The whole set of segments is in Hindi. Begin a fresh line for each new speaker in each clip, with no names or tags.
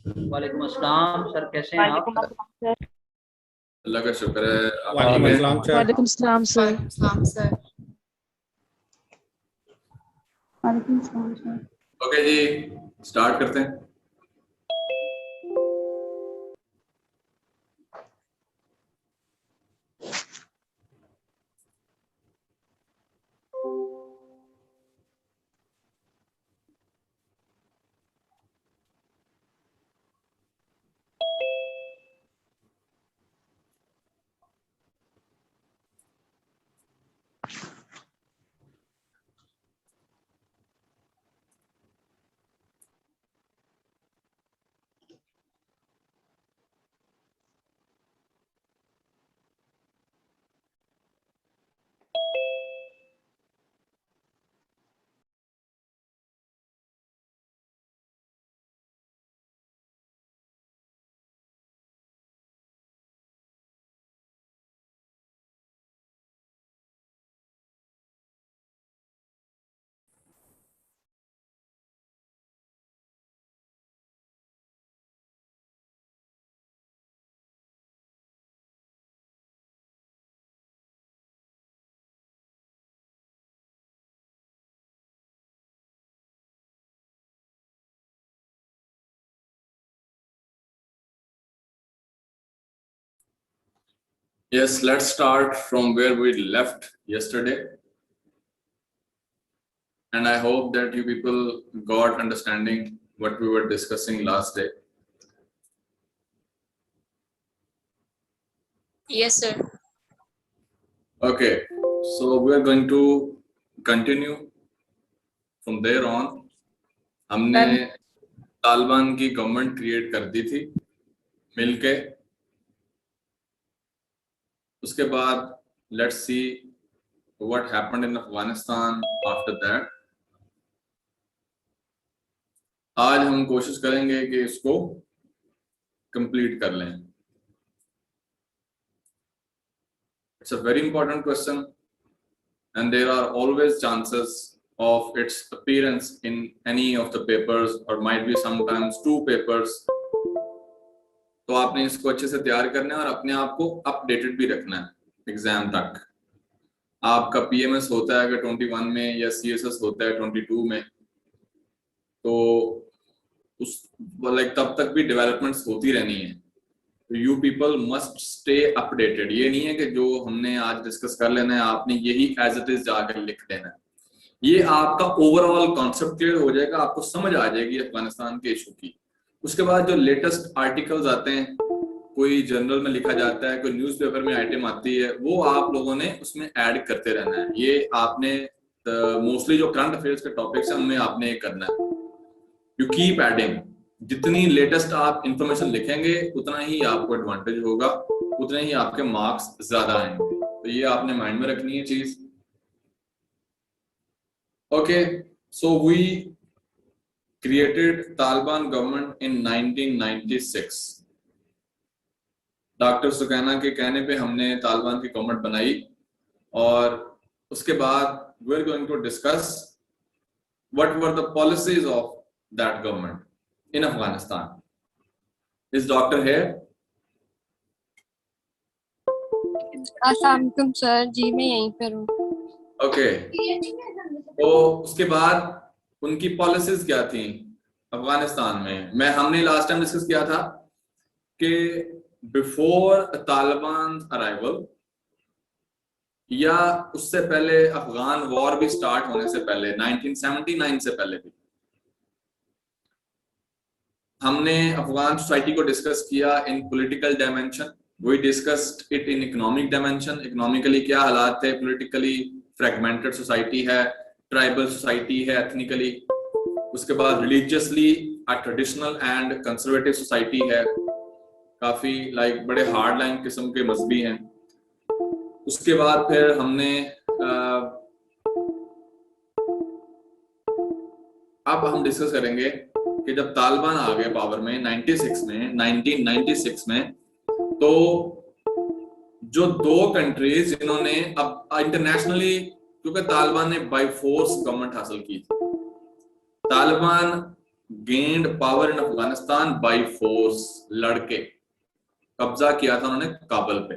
वालेकुम अस्सलाम सर, कैसे हैं आप?
वालेकुम अस्सलाम सर।
अल्लाह का शुक्र है। आप ठीक
वालेकुम
हैं?
अस्सलाम सर।
वालेकुम अस्सलाम सर।
वालेकुम सलाम सर।
वालेकुम अस्सलाम सर।
ओके जी, स्टार्ट करते हैं। Yes, let's start from where we left yesterday. And I hope that you people got understanding what we were discussing last day.
Yes sir.
Okay, so we are going to continue from there on. हमने तालिबान की गवर्नमेंट क्रिएट कर दी थी मिलके। उसके बाद let's see what happened in Afghanistan after that. आज हम कोशिश करेंगे कि इसको कंप्लीट कर लें। It's a very important question and there are always chances of its appearance in any of the papers or might be sometimes two papers. तो आपने इसको अच्छे से तैयार करना है और अपने आप को अपडेटेड भी रखना है एग्जाम तक। आपका पीएमएस होता है अगर 21 में या सीएसएस होता है 22 में, तो उस लाइक तब तक भी डेवलपमेंट्स होती रहनी है। You people must stay updated. ये नहीं है कि जो हमने आज डिस्कस कर लेना है आपने यही एज इट इज जाकर लिख देना है। ये आपका ओवरऑल कॉन्सेप्ट क्लियर हो जाएगा, आपको समझ आ जाएगी अफगानिस्तान के इशू की। उसके बाद जो लेटेस्ट आर्टिकल्स आते हैं, कोई जर्नल में लिखा जाता है, कोई न्यूज़पेपर में आइटम आती है, वो आप लोगों ने उसमें ऐड करते रहना है। ये आपने मोस्टली जो करंट अफेयर्स के टॉपिक्स हैं उनमें आपने ये करना है। You keep adding. जितनी लेटेस्ट आप इंफॉर्मेशन लिखेंगे उतना ही आपको एडवांटेज होगा, उतने ही आपके मार्क्स ज्यादा आएंगे। तो ये आपने माइंड में रखनी है चीज। Okay, so we created Taliban government in 1996। Doctor Sukaina के कहने पे हमने तालिबान की गवर्नमेंट बनाई और उसके बाद we are going to discuss what were the policies of that government in Afghanistan. Is doctor here?
अस्सलाम वालेकुम सर जी, मैं यहीं पर हूँ।
ओके, तो उसके बाद उनकी पॉलिसीज क्या थी अफगानिस्तान में? हमने लास्ट टाइम डिस्कस किया था कि बिफोर तालिबान अराइवल या उससे पहले अफगान वॉर भी स्टार्ट होने से पहले 1979 से पहले भी हमने अफगान सोसाइटी को डिस्कस किया in political dimension. We discussed it in economic dimension. Economically क्या हालात थे, पॉलिटिकली फ्रैगमेंटेड सोसाइटी है, ट्राइबल सोसाइटी है एथनिकली। उसके बाद religiously a traditional and conservative society है, काफी लाइक बड़े हार्ड लाइन किस्म के मजहबी हैं। उसके बाद फिर हमने अब हम डिस्कस करेंगे कि जब तालिबान आ गए पावर में 1996 में, तो जो दो कंट्रीज जिन्होंने अब इंटरनेशनली, क्योंकि तालिबान ने बाय फोर्स गवर्नमेंट हासिल की थी, Taliban gained power in Afghanistan by force, लड़के कब्जा किया था उन्होंने काबुल पे,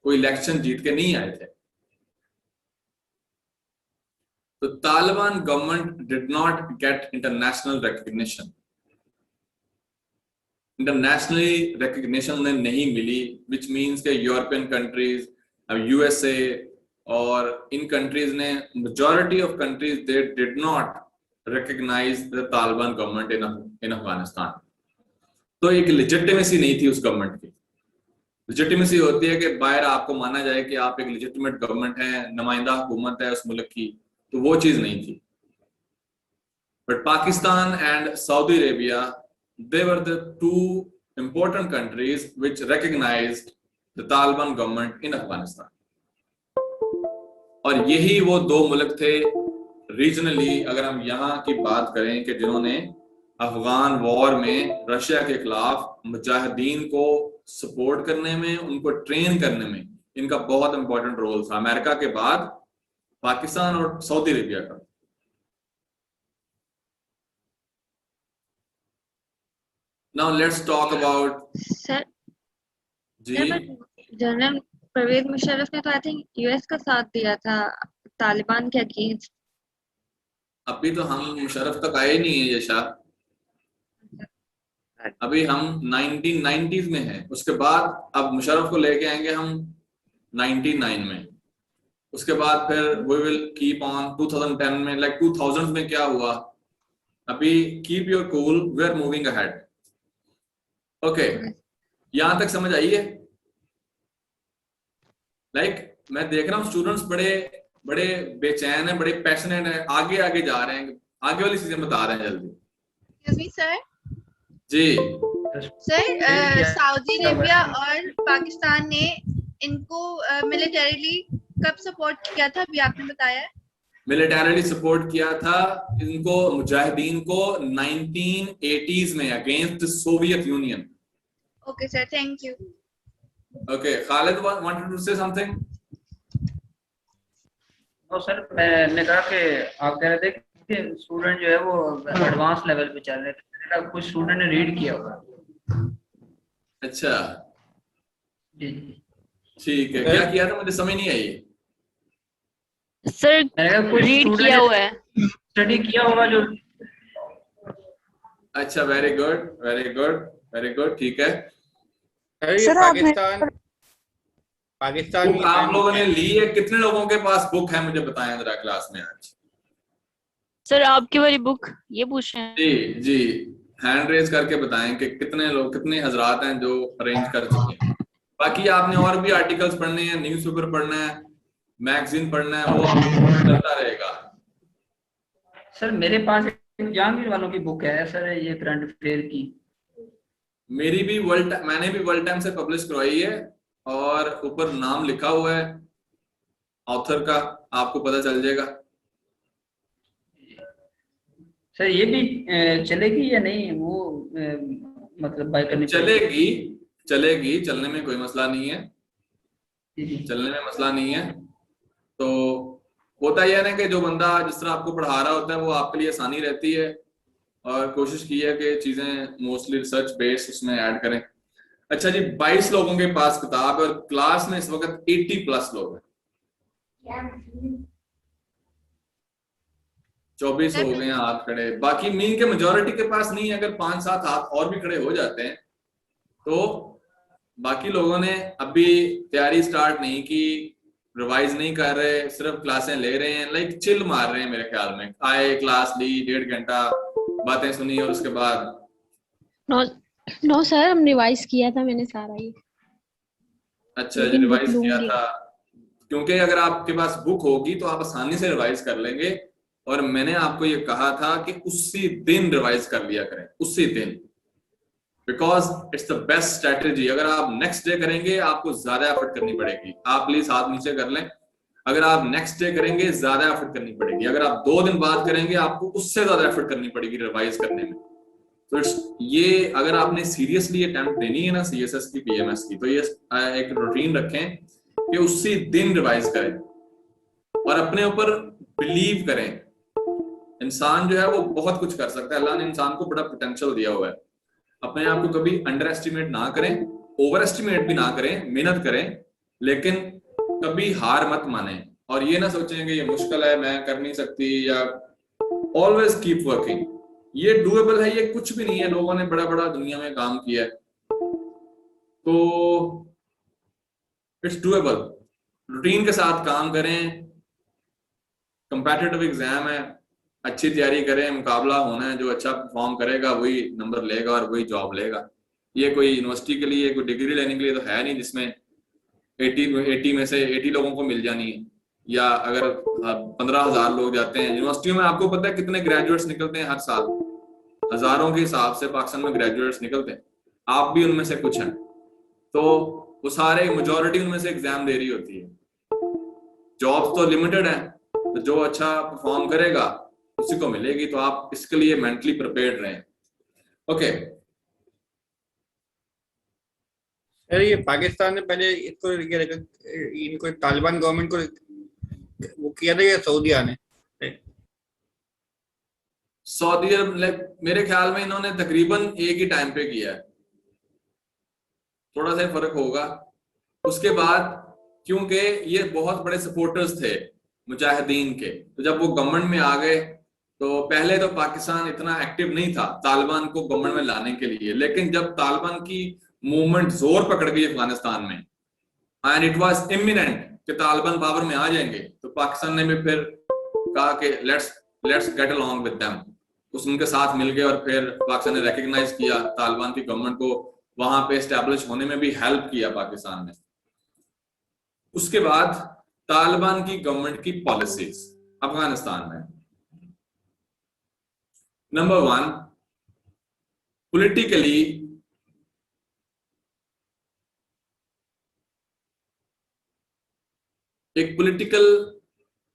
कोई इलेक्शन जीत के नहीं आए थे। तो Taliban government did not get international recognition, internationally recognition उन्हें नहीं मिली, विच मीन्स के यूरोपियन कंट्रीज, यूएसए और इन कंट्रीज ने, majority of countries they did not recognise the Taliban government in Afghanistan. तो एक लेजिटिमेसी नहीं थी उस गवर्नमेंट की। लेजिटिमेसी होती है कि बाहर आपको माना जाए कि आप एक लेजिटिमेट गवर्नमेंट है, नुमाइंदा हुकूमत है उस मुल्क की, तो वो चीज नहीं थी। But Pakistan and Saudi Arabia, they were the two important countries which recognized the Taliban government in Afghanistan. और यही वो दो मुल्क थे रीजनली, अगर हम यहाँ की बात करें, कि जिन्होंने अफगान वॉर में रशिया के खिलाफ मुजाहिदीन को सपोर्ट करने में, उनको ट्रेन करने में इनका बहुत इंपॉर्टेंट रोल था। अमेरिका के बाद पाकिस्तान और सऊदी अरेबिया का। Now let's talk about
sir
ji.
General Pervez Musharraf ने तो आई थिंक यूएस का साथ दिया था तालिबान के अगेंस्ट।
अभी तो हम मुशर्रफ तक आए नहीं है यशा, अभी हम 1990s में हैं। उसके बाद अब मुशर्रफ को लेके आएंगे हम 99 में, उसके बाद फिर वी विल कीप ऑन 2010 में, लाइक 2000 में क्या हुआ। अभी keep your cool, we are moving ahead. Okay, यहां तक समझ आई है? लाइक मैं देख रहा हूँ स्टूडेंट्स बड़े बड़े बेचैन है, बड़े पैशनेट है, आगे आगे जा रहे हैं, आगे वाली चीजें बता रहे हैं जल्दी।
Excuse me, sir.
जी
सर, सऊदी अरेबिया और पाकिस्तान ने इनको मिलिटरीली कब सपोर्ट किया था, अभी आपने बताया?
मिलिटरीली सपोर्ट किया था इनको, मुजाहिदीन को 1980s में against Soviet union.
Okay, sir. Thank you.
Okay, Khalid wanted to say something.
तो सर मैंने कहा कि आप कह रहे थे कि स्टूडेंट जो है वो एडवांस लेवल पे चल रहे थे, कुछ स्टूडेंट ने रीड किया होगा।
अच्छा
जी
ठीक है, क्या किया था मुझे समझ नहीं आई।
सर
मैंने कहा कुछ
रीड
स्टूडेंट
किया हुआ है।
स्टडी किया होगा जो।
अच्छा, very good very good very good, ठीक है।
सर पाकिस्तान
बुक आप लोगों ने ली है? कितने लोगों के पास बुक है मुझे बताएं जरा क्लास में आज।
सर आपकी वाली बुक ये पूछ रहे हैं।
जी जी, हैंड रेज करके बताएं कि कितने लोग, कितने हजरात हैं जो अरेंज कर चुके हैं। बाकी आपने और भी आर्टिकल्स पढ़ने हैं, न्यूज़पेपर पढ़ना है, मैगजीन पढ़ना है, वो चलता रहेगा।
सर मेरे पास जहांगीर वालों की बुक है सर, ये करंट अफेयर की।
मेरी भी मैंने भी वर्ल्ड टाइम से पब्लिश करवाई है और ऊपर नाम लिखा हुआ है ऑथर का, आपको पता चल जाएगा।
सर ये भी चलेगी या नहीं, वो मतलब बाय करनी
चलेगी चलेगी, चलने में कोई मसला नहीं है, चलने में मसला नहीं है। तो होता यह है कि जो बंदा जिस तरह आपको पढ़ा रहा होता है वो आपके लिए आसानी रहती है, और कोशिश की है कि चीजें मोस्टली रिसर्च बेस्ड उसमें ऐड करें। अच्छा जी, 22 लोगों के पास किताब है और क्लास में इस वक्त 80+ लोग हैं। 24 हो गए हैं हाथ खड़े, बाकी मीन के मेजोरिटी के पास नहीं है। अगर 5-7 हाथ और भी खड़े हो जाते हैं तो बाकी लोगों ने अभी तैयारी स्टार्ट नहीं की, रिवाइज नहीं कर रहे, सिर्फ क्लासें ले रहे हैं, लाइक चिल मार रहे हैं मेरे ख्याल में। आए, क्लास ली, 1.5 घंटा बातें सुनी और उसके बाद
नो सर, हम रिवाइज किया था मैंने सारा ये।
अच्छा जी, रिवाइज किया था, क्योंकि अगर आपके पास बुक होगी तो आप आसानी से रिवाइज कर लेंगे। और मैंने आपको ये कहा था कि उसी दिन रिवाइज कर लिया करें, उसी दिन, because it's the best strategy. अगर आप नेक्स्ट डे करेंगे आपको ज्यादा एफर्ट करनी पड़ेगी। आप प्लीज हाथ नीचे कर लें। अगर आप नेक्स्ट डे करेंगे ज्यादा एफर्ट करनी पड़ेगी, अगर आप 2 दिन बाद करेंगे आपको उससे ज्यादा एफर्ट करनी पड़ेगी रिवाइज करने में। तो ये अगर आपने सीरियसली अटेम्प्ट देनी है ना CSS की, PMS की, तो ये एक रूटीन रखें कि उसी दिन रिवाइज करें और अपने ऊपर बिलीव करें। इंसान जो है वो बहुत कुछ कर सकता है, अल्लाह ने इंसान को बड़ा पोटेंशियल दिया हुआ है। अपने आप को कभी अंडर एस्टिमेट ना करें, ओवर एस्टिमेट भी ना करें, मेहनत करें, लेकिन कभी हार मत माने और ये ना सोचें कि ये मुश्किल है, मैं कर नहीं सकती, या ऑलवेज कीप वर्किंग। ये डूएबल है, ये कुछ भी नहीं है, लोगों ने बड़ा बड़ा दुनिया में काम किया है, तो इट्स डूएबल। रूटीन के साथ काम करें, कंपेटिटिव एग्जाम है, अच्छी तैयारी करें, मुकाबला होना है, जो अच्छा परफॉर्म करेगा वही नंबर लेगा और वही जॉब लेगा। ये कोई यूनिवर्सिटी के लिए, कोई डिग्री लेने के लिए तो है नहीं जिसमें 80 में से 80 लोगों को मिल जानी है, या अगर 15,000 लोग जाते हैं यूनिवर्सिटियों में, आपको पता है कितने ग्रेजुएट्स निकलते हैं हर साल, हजारों के हिसाब से पाकिस्तान में ग्रेजुएट्स निकलते हैं, आप भी उनमें से कुछ हैं, तो वो सारे मेजॉरिटी उनमें से एग्जाम दे रही होती है। जॉब तो लिमिटेड है, तो जो अच्छा परफॉर्म करेगा उसी को मिलेगी, तो आप इसके लिए मेंटली प्रिपेयर्ड रहें। ओके
सर, ये पाकिस्तान ने पहले इसको इनको तालिबान गवर्नमेंट को वो किया था या सऊदीया ने?
सऊदी अरब, मेरे ख्याल में इन्होंने तकरीबन एक ही टाइम पे किया है, थोड़ा सा फर्क होगा। उसके बाद क्योंकि ये बहुत बड़े सपोर्टर्स थे मुजाहिदीन के, तो जब वो गवर्नमेंट में आ गए, तो पहले तो पाकिस्तान इतना एक्टिव नहीं था तालिबान को गवर्नमेंट में लाने के लिए, लेकिन जब तालिबान की मूवमेंट जोर पकड़ गई अफगानिस्तान में एंड इट वाज इमिनेंट कि तालिबान पावर में आ जाएंगे, तो पाकिस्तान ने भी फिर कहा कि let's get along with them, उनके साथ मिल गए, और फिर पाकिस्तान ने रिकॉग्नाइज किया तालिबान की गवर्नमेंट को, वहां पे एस्टेब्लिश होने में भी हेल्प किया पाकिस्तान ने। उसके बाद तालिबान की गवर्नमेंट की पॉलिसीज अफगानिस्तान में, नंबर 1, पॉलिटिकली एक पॉलिटिकल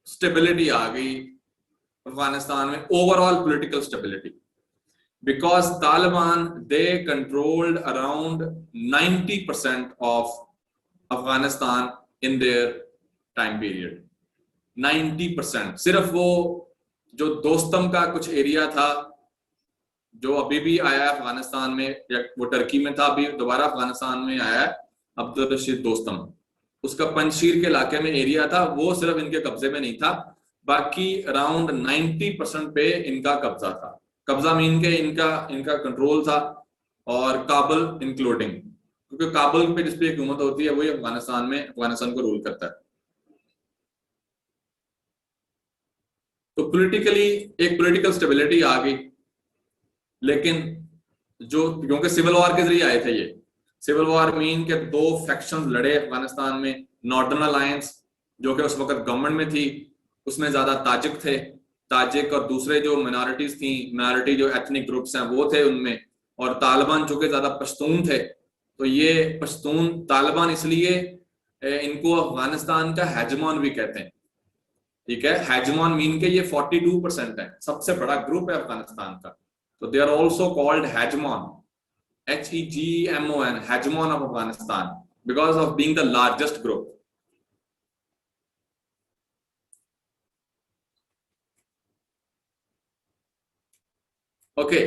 स्टेबिलिटी आ गई अफगानिस्तान में, overall political stability, because Taliban they controlled around 90% of Afghanistan in their time period. 90%। सिर्फ वो जो दोस्तम का कुछ एरिया था जो अभी भी आया अफगानिस्तान में, या वो टर्की में था, अभी दोबारा अफगानिस्तान में आया है अब्दुल रशीद दोस्तम, उसका पंजशीर के इलाके में एरिया था, वो सिर्फ इनके कब्जे में नहीं था, बाकी अराउंड 90% पे इनका कब्जा था। कब्जा मीन के इनका कंट्रोल था, और काबुल इंक्लूडिंग, क्योंकि काबुल पे जिस पे हुकूमत होती है वही अफगानिस्तान को रूल करता है। तो पॉलिटिकली एक पॉलिटिकल स्टेबिलिटी आ गई, लेकिन जो क्योंकि सिविल वॉर के जरिए आए थे, ये सिविल वॉर मीन के 2 फैक्शंस लड़े अफगानिस्तान में। नॉर्दर्न अलायंस जो कि उस वक्त गवर्नमेंट में थी, उसमें ज्यादा ताजिक थे, ताजिक और दूसरे जो मिनॉरिटीज थी, मिनॉरिटी जो एथनिक ग्रुप्स हैं वो थे उनमें, और तालिबान जो कि ज्यादा पश्तून थे, तो ये पश्तून तालिबान इसलिए इनको अफगानिस्तान का हेजमॉन भी कहते हैं, ठीक है। हेजमॉन मीन के ये 42% है, सबसे बड़ा ग्रुप है अफगानिस्तान का, तो they are also called hegemon, HEGMON, hegemon of Afghanistan, because of being the largest group. Okay.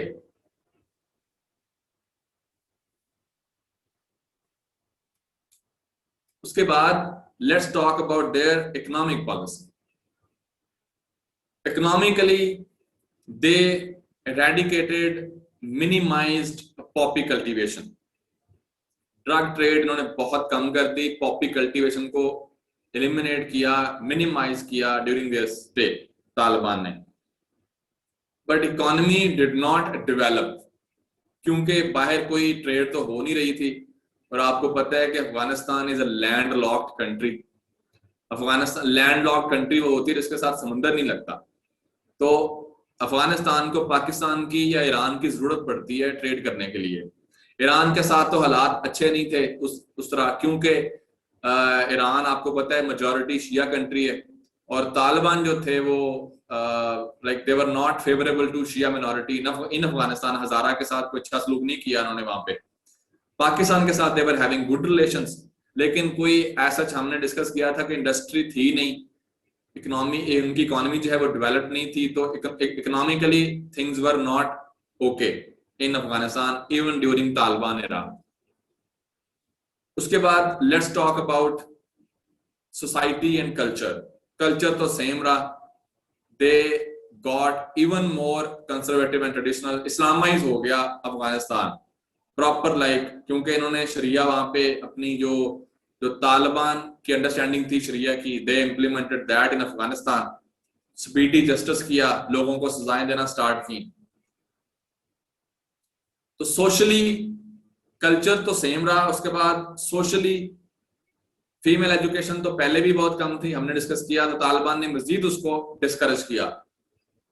उसके बाद let's talk about their economic policy. Economically, they eradicated, minimized Poppy cultivation. Drug trade इन्होंने बहुत कम कर दी, पॉपी कल्टीवेशन को एलिमिनेट किया, मिनिमाइज किया ड्यूरिंग देयर स्टे तालिबान ने। But economy did not develop, क्योंकि बाहर कोई ट्रेड तो हो नहीं रही थी, और आपको पता है कि Afghanistan is a land locked country. Afghanistan land locked country वो होती है जिसके साथ समुंदर नहीं लगता, तो अफगानिस्तान को पाकिस्तान की या ईरान की जरूरत पड़ती है ट्रेड करने के लिए। ईरान के साथ तो हालात अच्छे नहीं थे उस तरह, क्योंकि ईरान आपको पता है मेजॉरिटी शिया कंट्री है, और तालिबान जो थे वो like they were not favourable to Shia minority in Afghanistan. Hazara के साथ कोई अच्छा सलूक नहीं किया उन्होंने वहां पे। पाकिस्तान के साथ they were having good relations, लेकिन कोई ऐसा हमने डिस्कस किया था कि इंडस्ट्री थी नहीं, उनकी इकोनॉमी जो है वो डेवलप नहीं थी, तो economically things were not okay in Afghanistan even during Taliban era. उसके बाद let's talk about society and culture. Culture तो सेम रहा, they got even more conservative and traditional, Islamise हो गया अफगानिस्तान प्रॉपर, क्योंकि इन्होंने शरिया वहां पे अपनी जो तालिबान की अंडरस्टैंडिंग थी शरिया की, they implemented that in Afghanistan. Speedy justice किया, लोगों को सजाएं देना स्टार्ट की। तो सोशली कल्चर तो सेम रहा। उसके बाद सोशली फीमेल एजुकेशन तो पहले भी बहुत कम थी, हमने डिस्कस किया, तो तालिबान ने मजीद उसको डिस्करेज किया,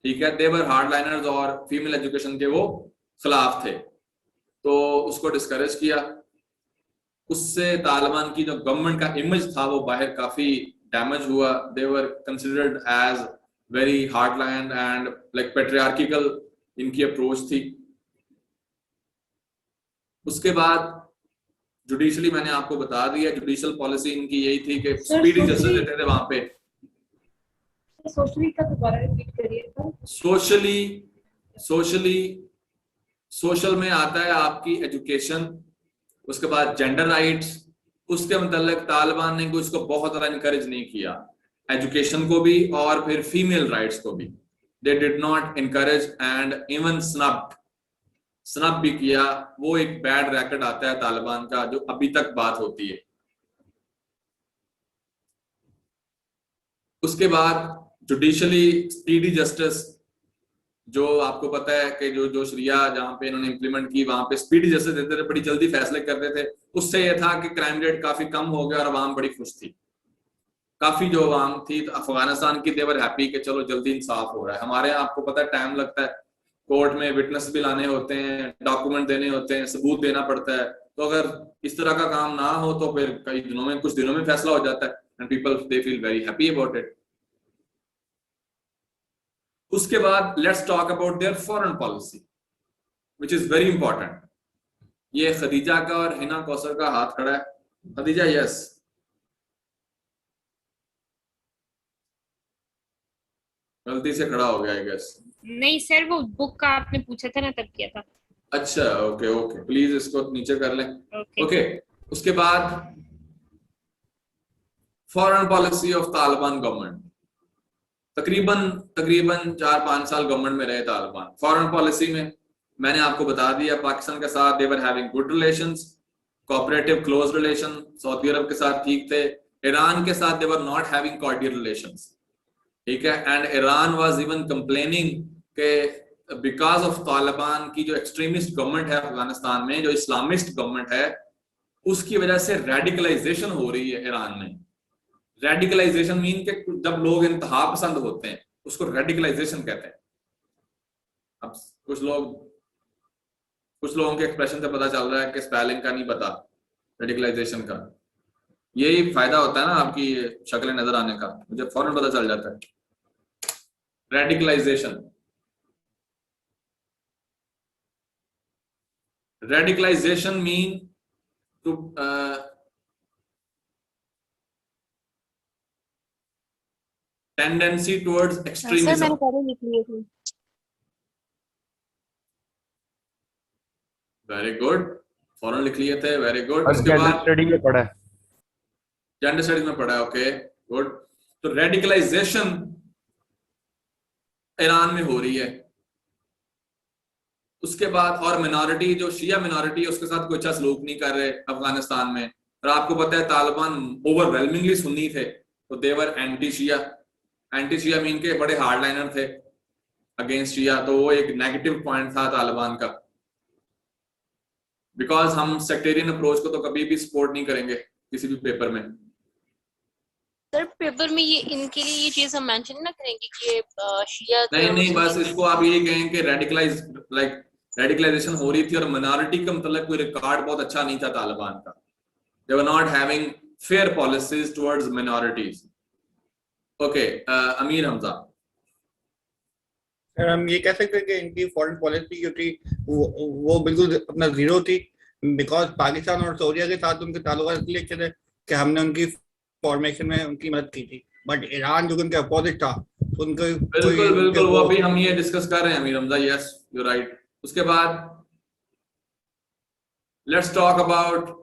ठीक है। देवर हार्डलाइनर्स और फीमेल एजुकेशन के वो खिलाफ थे, तो उसको डिस्करेज किया। उससे तालिबान की जो गवर्नमेंट का इमेज था वो बाहर काफी डैमेज हुआ। They were considered as very hardline and patriarchal इनकी अप्रोच थी। उसके बाद जुडिशली मैंने आपको बता दिया, जुडिशियल पॉलिसी इनकी यही थी कि स्पीडी जस्टिस देते थे वहां पे।
सोशली का दोबारा रिपीट करिए।
सोशल में आता है आपकी एजुकेशन, उसके बाद जेंडर राइट्स। उसके मतलब तालिबान ने उसको बहुत ज्यादा इनकरेज नहीं किया, एजुकेशन को भी और फिर फीमेल राइट्स को भी। दे did not encourage and even snub भी किया। वो एक बैड रैकेट आता है तालिबान का, जो अभी तक बात होती है। उसके बाद जुडिशली स्पीडी जस्टिस, जो आपको पता है कि जो शरिया जहां पे इन्होंने इंप्लीमेंट की वहां पे स्पीडी जस्टिस देते थे, बड़ी जल्दी फैसले करते थे। उससे यह था कि क्राइम रेट काफी कम हो गया और अवाम बड़ी खुश थी। काफी जो अवाम थी तो अफगानिस्तान की, देवर हैप्पी कि चलो जल्दी इंसाफ हो रहा है। हमारे यहाँ आपको पता है टाइम लगता है, कोर्ट में विटनेस भी लाने होते हैं, डॉक्यूमेंट देने होते हैं, सबूत देना पड़ता है। तो अगर इस तरह का काम ना हो तो फिर कुछ दिनों में फैसला हो जाता है, and people they feel very happy about it. उसके बाद let's talk about their foreign policy which is very important. ये खदीजा का और हिना कौसर का हाथ खड़ा है। खदीजा, यस। गलती से खड़ा हो गया आई गेस।
नहीं सर, वो बुक का आपने पूछा था ना, तब किया था।
अच्छा, ओके ओके, प्लीज इसको नीचे कर लें। ओके। उसके बाद foreign policy of Taliban government. तकरीबन 4-5 साल गवर्नमेंट में रहे तालिबान। फॉरेन पॉलिसी में मैंने आपको बता दिया, पाकिस्तान के साथ they were having good relations, cooperative close relation. सऊदी अरब के साथ ठीक थे। ईरान के साथ they were not having cordial relations, ठीक है। And Iran was even complaining के बिकॉज ऑफ तालिबान की जो एक्सट्रीमिस्ट गवर्नमेंट है अफगानिस्तान में, जो इस्लामिस्ट गवर्नमेंट है, उसकी वजह से रेडिकलाइजेशन हो रही है ईरान में। रेडिकलाइजेशन मीन के जब लोग इंतहा पसंद होते हैं उसको रेडिकलाइजेशन कहते हैं। अब कुछ लोगों के एक्सप्रेशन से पता चल रहा है कि स्पेलिंग का नहीं पता रेडिकलाइजेशन का। यही फायदा होता है ना आपकी शक्लें नजर आने का, मुझे फौरन पता चल जाता है। Radicalisation mean to tendency towards extremism. Very good, फौरन लिख लिए थे, वेरी गुड। उसके बाद
स्टडी में पढ़ा है,
जेंडर स्टडीज में पढ़ा है, ओके गुड। तो रेडिकलाइजेशन ईरान में हो रही है। उसके बाद और मिनॉरिटी, जो शिया मिनॉरिटी है, उसके साथ कोई अच्छा सलूक नहीं कर रहे अफगानिस्तान में। और आपको पता है तालिबान ओवरवेलमिंगली सुन्नी थे, तो देवर एंटी शिया। एंटी शिया मीन के बड़े हार्डलाइनर थे अगेंस्ट शिया, तो वो एक नेगेटिव पॉइंट था तालिबान का। बिकॉज हम सेक्टेरियन अप्रोच को तो कभी भी सपोर्ट नहीं करेंगे किसी भी पेपर में।
सर पेपर में ये इनके लिए ये चीज हम मेंशन ना करेंगे कि ये शिया
नहीं, बस इसको आप यही कहें कि रेडिकलाइजेशन हो रही थी और मिनॉरिटी का मतलब कोई रिकॉर्ड बहुत अच्छा नहीं था तालिबान का। They were not having fair policies towards minorities. Okay, Amir Hamza.
Sir हम ये कह सकते हैं कि इनकी फॉरेन पॉलिसी क्योंकि वो बिल्कुल अपना जीरो थी, बिकॉज पाकिस्तान और सऊदीया के साथ उनके ताल्लुकात इसलिए अच्छे थे कि हमने उनकी फॉर्मेशन में उनकी मदद की थी। बट ईरान जो उनके अपोजिट था, उनको
बिल्कुल बिल्कुल, वो अभी हम ये डिस्कस कर रहे हैं Amir Hamza, yes you right. उसके बाद लेट्स टॉक अबाउट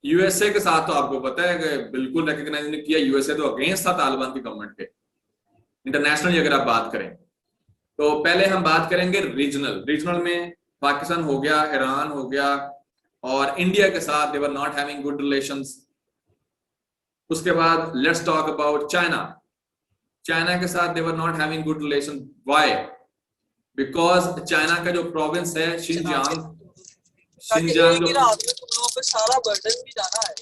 यूएसए के साथ। तो आपको पता है कि बिल्कुल रिकॉग्नाइज नहीं किया, यूएसए तो अगेंस्ट था तालिबान की गवर्नमेंट के इंटरनेशनली अगर आप बात करें। तो पहले हम बात करेंगे रीजनल में पाकिस्तान हो गया, ईरान हो गया और इंडिया के साथ they were not having good relations. उसके बाद लेट्स टॉक अबाउट चाइना के साथ they were not having good relation. Why? Because China का जो प्रोविंस है शिनजियांग
सारा बर्डन भी जाना है।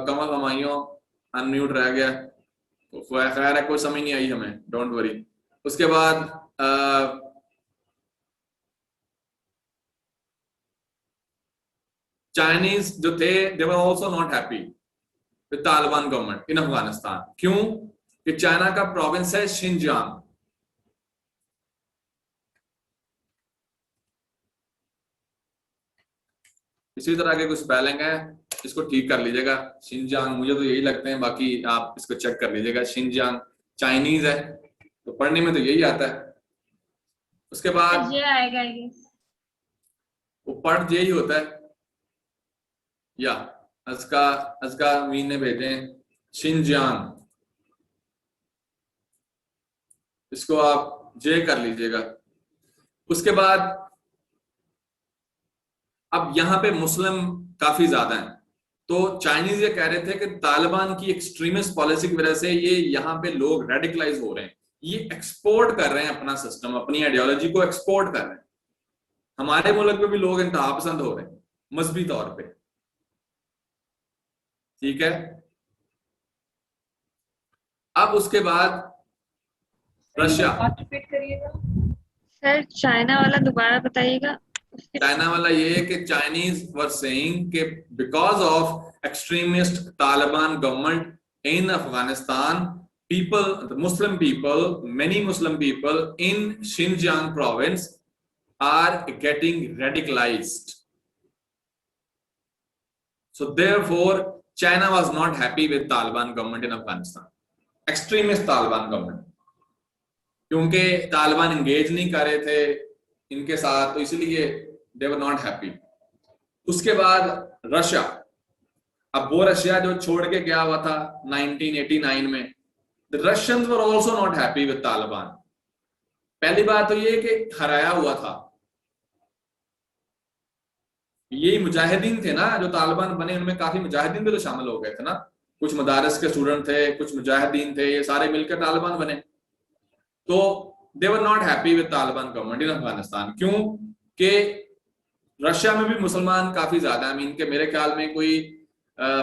कमल हमायूं अनम्यूट रह गया, तो खैर है, कोई समझ नहीं आई हमें, डोंट वरी। उसके बाद चाइनीज जो थे they were also not happy with Taliban government in Afghanistan. क्यों? कि चाइना का प्रोविंस है शिनजियांग। इसी तरह के कुछ स्पेलिंग है, इसको ठीक कर लीजिएगा। शिनजियांग मुझे तो यही लगते हैं, बाकी आप इसको चेक कर लीजिएगा। शिनजियांग चाइनीज है तो पढ़ने में तो यही आता है। उसके बाद
ये आएगा
वो पढ़ यही होता है, या अजका मीन ने भेजे शिनजियांग, इसको आप जे कर लीजिएगा। उसके बाद अब यहां पे मुस्लिम काफी ज्यादा हैं, तो चाइनीज ये कह रहे थे कि तालिबान की एक्सट्रीमिस्ट पॉलिसी की वजह से ये यहाँ पे लोग रेडिकलाइज हो रहे हैं, ये एक्सपोर्ट कर रहे हैं अपना सिस्टम, अपनी आइडियोलॉजी को एक्सपोर्ट कर रहे हैं। हमारे मुल्क में भी लोग इंतहा पसंद हो रहे हैं मजहबी तौर पे, ठीक है। अब उसके बाद रशिया।
सर चाइना वाला दोबारा बताइएगा।
चाइना वाला ये है कि चाइनीज वर सेइंग कि because of extremist Taliban government in Afghanistan, people, the Muslim people, many Muslim people in Xinjiang province are getting radicalized. So therefore China was not happy with Taliban government in Afghanistan, extremist Taliban government, क्योंकि तालिबान एंगेज नहीं कर रहे थे इनके साथ, तो इसलिए they were not happy. उसके बाद रशिया। अब वो रशिया जो छोड़ के गया हुआ था 1989 में, The Russians were also not happy with Taliban. पहली बात तो ये कि हराया हुआ था, यही मुजाहिदीन थे ना जो तालिबान बने, उनमें काफी मुजाहिदीन भी तो शामिल हो गए थे ना, कुछ मदारस के स्टूडेंट थे, कुछ मुजाहिदीन थे, ये सारे मिलकर तालिबान बने। तो they were not happy with Taliban government in Afghanistan। क्यों? कि रशिया में भी मुसलमान काफी ज्यादा है, इनके मेरे ख्याल में कोई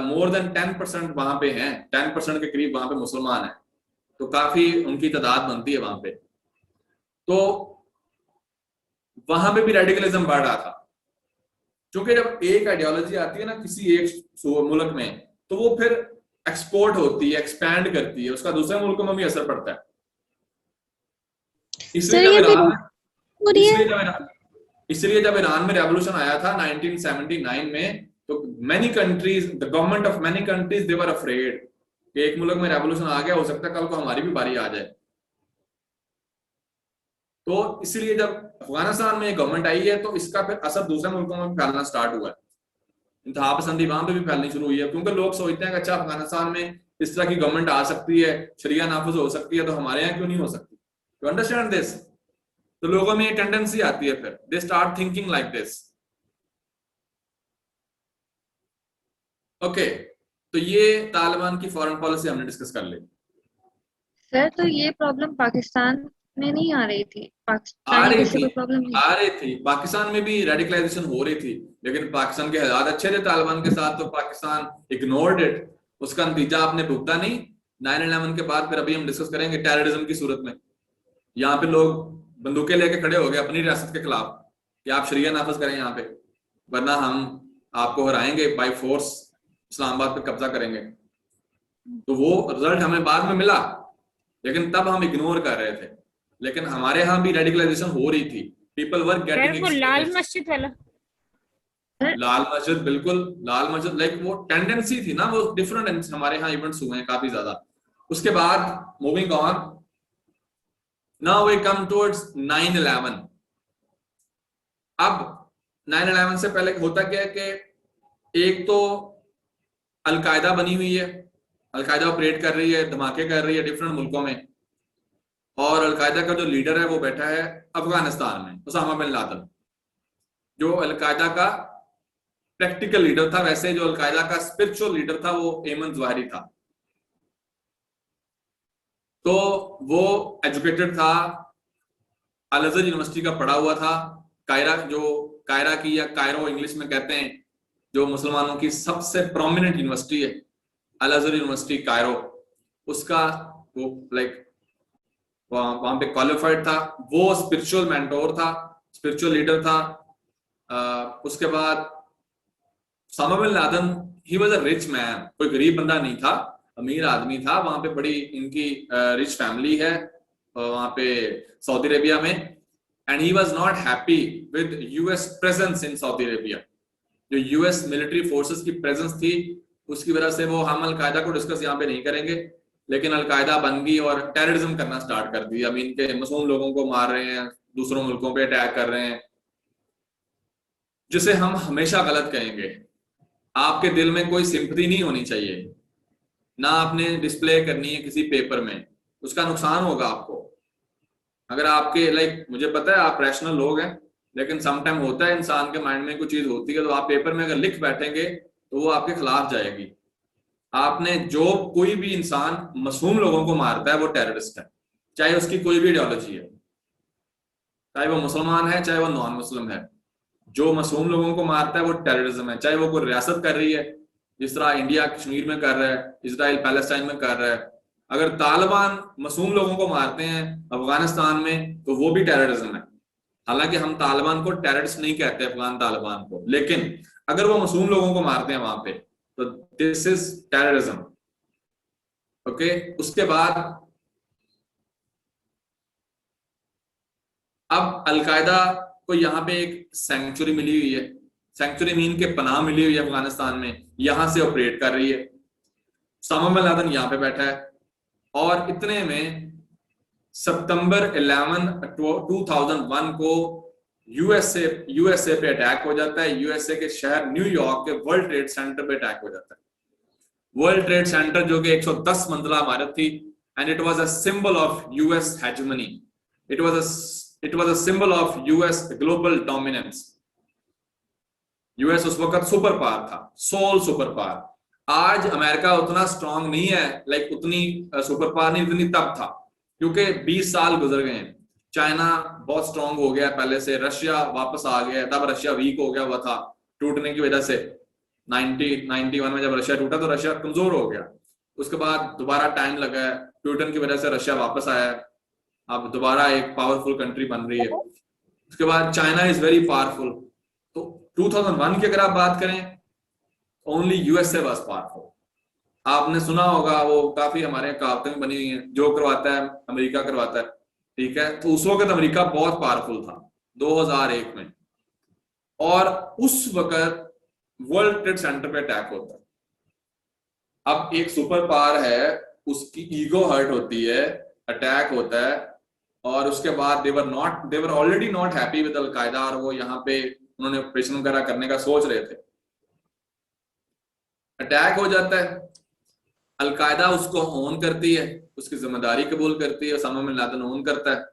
मोर देन 10% वहां पे हैं, 10% के करीब वहां पे मुसलमान है, तो काफी उनकी तादाद बनती है वहां पे। तो वहां पे भी रेडिकलिज्म बढ़ रहा था, क्योंकि जब एक आइडियोलॉजी आती है ना किसी एक मुल्क में, तो वो फिर एक्सपोर्ट होती है, एक्सपैंड करती है, उसका दूसरे मुल्कों में भी असर पड़ता है। इसलिए जब ईरान में रेवोल्यूशन आया था 1979 में, तो many countries, the government of many countries, they were afraid कि एक मुल्क में रेवोल्यूशन आ गया, हो सकता है कल को हमारी भी बारी आ जाए। तो इसलिए जब अफगानिस्तान में गवर्नमेंट आई है, तो इसका फिर असर दूसरे मुल्कों में फैलना स्टार्ट हुआ है, इंतहा पसंदी वहां पे भी फैलनी शुरू हुई है, क्योंकि लोग सोचते हैं कि अच्छा अफगानिस्तान में इस तरह की गवर्नमेंट आ सकती है, शरिया नाफिज हो सकती है, तो हमारे यहाँ क्यों नहीं हो सकती? You understand this? तो लोगों में ये टेंडेंसी आती है, फिर they start thinking like this. Okay, तो ये तालिबान की फॉरेन पॉलिसी हमने डिस्कस कर ली।
सर तो ये प्रॉब्लम पाकिस्तान में नहीं आ रही थी?
आ
पाकिस्तान
रही
में
थी,
कोई प्रॉब्लम नहीं?
आ रही थी, पाकिस्तान में भी रेडिकलाइजेशन हो रही थी, लेकिन पाकिस्तान के हालात अच्छे थे तालिबान के साथ, तो पाकिस्तान इग्नोर्ड इट। उसका नतीजा आपने भुगता नहीं 9/11 के बाद। फिर अभी हम डिस्कस करेंगे टेररिज्म की सूरत में, यहाँ पे लोग बंदूकें लेके खड़े हो गए अपनी रियासत के खिलाफ कि आप शरिया नाफिज करें यहाँ पे, वरना हम आपको हराएंगे बाय फोर्स, इस्लामाबाद पे कब्जा करेंगे। तो वो रिजल्ट हमें बाद में मिला, लेकिन तब हम इग्नोर कर रहे थे। लेकिन हमारे यहाँ भी रेडिकलाइजेशन हो रही थी, पीपल वर गेटिंग।
वो लाल मस्जिद वाला
लाल मस्जिद, बिल्कुल लाल मस्जिद, लाइक वो टेंडेंसी थी ना, वो डिफरेंट हमारे यहाँ इवेंट्स हुए हैं काफी ज्यादा। उसके बाद moving on, now we come towards 9/11। अब 9/11 से पहले होता क्या है कि एक तो अलकायदा बनी हुई है, अलकायदा ऑपरेट कर रही है, धमाके कर रही है डिफरेंट मुल्कों में, और अलकायदा का जो लीडर है वो बैठा है अफगानिस्तान में, उसामा बिन लादेन, जो अलकायदा का प्रैक्टिकल लीडर था। वैसे जो अलकायदा का स्पिरिचुअल लीडर था वो एमन ज़वाहिरी था। तो वो एजुकेटेड था, अल अज़हर यूनिवर्सिटी का पढ़ा हुआ था, कायरा की या कायरो इंग्लिश में कहते हैं, जो मुसलमानों की सबसे प्रोमिनेंट यूनिवर्सिटी है, अल अज़हर यूनिवर्सिटी कायरो, उसका वो लाइक वहां पे क्वालिफाइड था। वो स्पिरिचुअल मेंटोर था, स्पिरिचुअल लीडर था। उसके बाद Osama bin Laden, he was a rich man, कोई गरीब बंदा नहीं था, अमीर आदमी था। वहां पे बड़ी इनकी रिच फैमिली है वहां पे सऊदी अरेबिया में, and he was not happy with US presence in Saudi Arabia. जो यूएस मिलिट्री फोर्सेस की प्रेजेंस थी उसकी वजह से वो, हम अलकायदा को डिस्कस यहाँ पे नहीं करेंगे, लेकिन अलकायदा बन गई और टेररिज्म करना स्टार्ट कर दिया। अभी इनके मुस्लिम लोगों को मार रहे हैं, दूसरों मुल्कों पे अटैक कर रहे हैं, जिसे हम हमेशा गलत कहेंगे। आपके दिल में कोई सिंपैथी नहीं होनी चाहिए, ना आपने डिस्प्ले करनी है किसी पेपर में, उसका नुकसान होगा आपको। अगर आपके लाइक, मुझे पता है आप रैशनल लोग हैं, लेकिन समटाइम होता है इंसान के माइंड में कुछ चीज होती है, तो आप पेपर में अगर लिख बैठेंगे तो वो आपके खिलाफ जाएगी। आपने जो कोई भी इंसान मासूम लोगों को मारता है वो टेररिस्ट है, चाहे उसकी कोई भी आइडियोलॉजी है, चाहे वो मुसलमान है चाहे वो नॉन मुस्लिम है। जो मासूम लोगों को मारता है वो टेररिज्म है, चाहे वो कोई रियासत कर रही है, जिस तरह इंडिया कश्मीर में कर रहा है, इजराइल पैलेस्टाइन में कर रहा है। अगर तालिबान मासूम लोगों को मारते हैं अफगानिस्तान में तो वो भी टेररिज्म है। हालांकि हम तालिबान को टेररिस्ट नहीं कहते, अफगान तालिबान को, लेकिन अगर वो मासूम लोगों को मारते हैं वहां पे तो दिस इज टेररिज्म। ओके, उसके बाद अब अलकायदा को यहाँ पे एक सेंचुरी मिली हुई है, सेंचुरी मीन के पनाह मिली हुई है अफगानिस्तान में, यहां से ऑपरेट कर रही है। उसामा बिन लादेन यहाँ पे बैठा है, और इतने में सितंबर 11, 2001 को यूएसए पे अटैक हो जाता है। यूएसए के शहर न्यूयॉर्क के वर्ल्ड ट्रेड सेंटर पे अटैक हो जाता है। वर्ल्ड ट्रेड सेंटर जो कि 110 मंजिला इमारत थी, and it was a symbol of US hegemony, it was a symbol of US global dominance. US उस वक्त सुपर पावर था, सोल सुपर पावर। आज अमेरिका उतना स्ट्रांग नहीं है, लाइक उतनी सुपर पावर नहीं, इतनी तब था, क्योंकि 20 साल गुजर गए हैं। चाइना बहुत स्ट्रांग हो गया पहले से, रशिया वापस आ गया, तब रशिया वीक हो गया हुआ था टूटने की वजह से। 91 में जब रशिया टूटा तो रशिया कमजोर हो गया, उसके बाद दोबारा टाइम लगा है, प्यूटन की वजह से रशिया वापस आया, अब दोबारा एक पावरफुल कंट्री बन रही है। उसके बाद चाइना इज वेरी पावरफुल। तो 2001 की अगर आप बात करें, ओनली यूएसए वाज पावरफुल। आपने सुना होगा, वो काफी हमारे कहावतें बनी हुई हैं, जो करवाता है अमेरिका करवाता है, ठीक है। तो उस वक्त अमेरिका बहुत पावरफुल था 2001 में, और उस वक्त वर्ल्ड ट्रेड सेंटर पे अटैक होता है। अब एक सुपर पावर है, उसकी ईगो हर्ट होती है, अटैक होता है, और उसके बाद they were already not happy with al Qaeda, और वो यहाँ पे उन्होंने ऑपरेशन वगैरह करने का सोच रहे थे। अटैक हो जाता है, अलकायदा उसको ओन करती है, उसकी जिम्मेदारी कबूल करती है, उसामा बिन लादेन ओन करता है।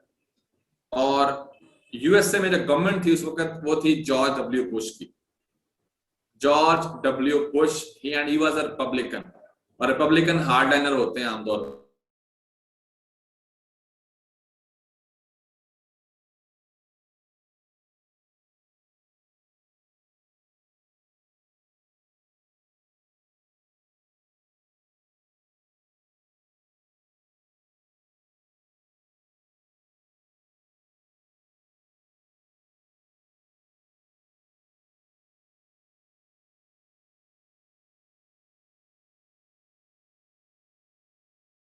और यूएसए में जो गवर्नमेंट थी उस वक्त वो थी जॉर्ज डब्ल्यू बुश की। George W Bush, he was a Republican, और रिपब्लिकन हार्डलाइनर होते हैं आमतौर पर।